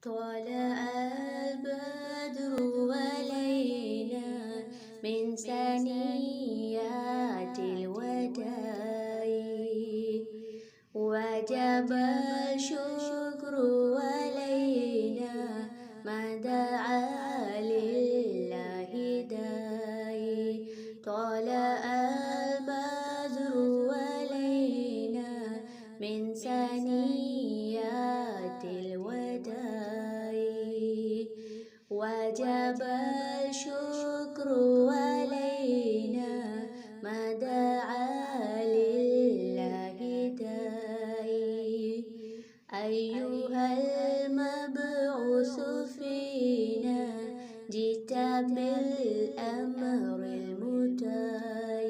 طلع البدر علينا من ثنيات الوداع وجب الشكر علينا ما دعا لله داعي طلع البدر علينا من ثنيات الوداع وجب الشكر علينا ما دعا لله داعي أيها المبعوث فينا جئت بالأمر المطاع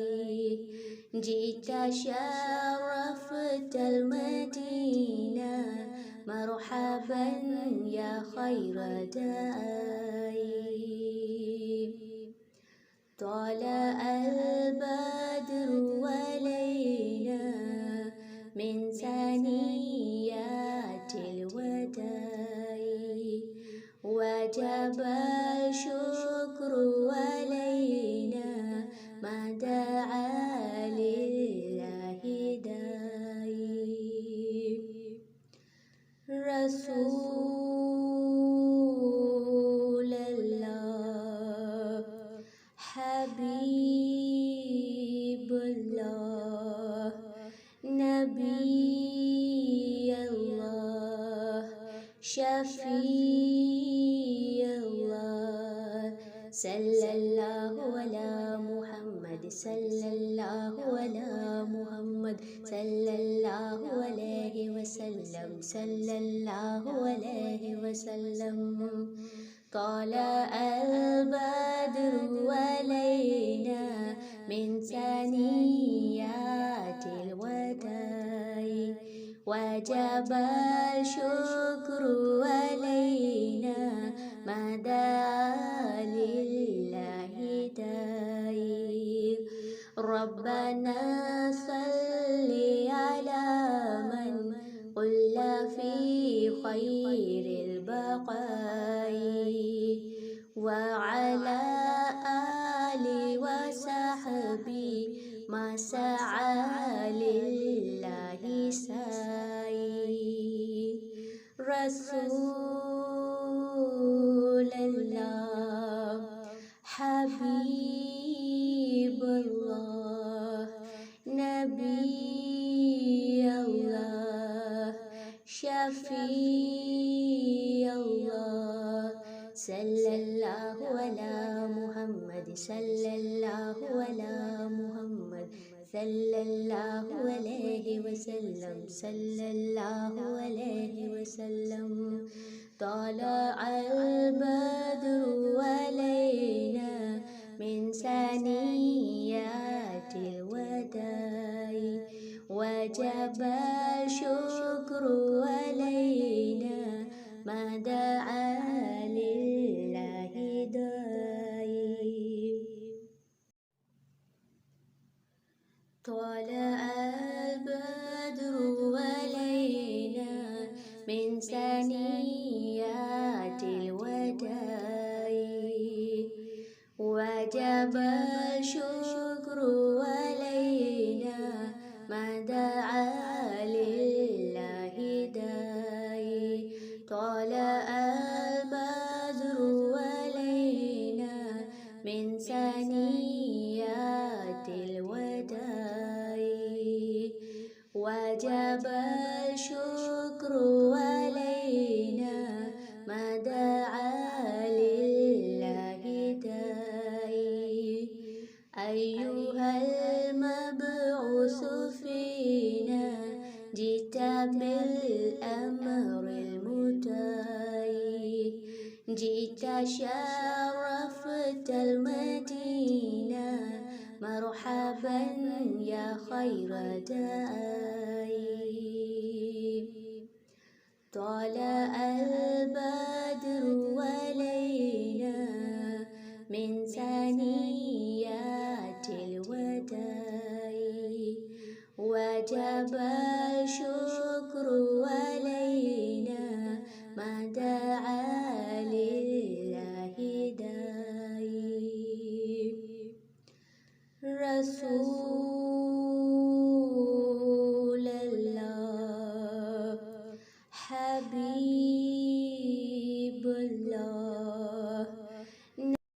جئت شرفت المدينة مرحبا يا خير داعي طلع البدر علينا من ثنيات الوداع وجب الشكر علينا ما دعا لله داعي رسول الله حبيب الله نبي الله شفيع الله صلى الله على محمد صلى الله على محمد صلى الله عليه وسلم صلى الله عليه وسلم طلع البدر علينا من ثنيات الوداع وجب الشكر علينا ما دعا لله داعي ربنا صل على من قل في خير البقاء وعلى آل وصحبه ما سعى لله سعي رسول الله حبيب الله نبي الله شفيع الله صلى الله على محمد صلى الله على محمد صلى الله عليه وسلم صلى الله عليه وسلم طلع البدر علينا من ثنيات الوداع وجب الشكر علينا ما دعا لله داعي طلع البدر علينا من ثنيات الوداع وجب الشكر علينا ما دعا لله داعي طلع البدر علينا من ثنيات الوداع وجب الشكر علينا ما دعا لله داعي أيها المبعوث فينا جئت بالأمر المطاع جئت شرفت المدينة مرحبا يا خير داعي طلع البدر علينا من ثنيات الوداع وجب الشكر علينا ما دعا حبيب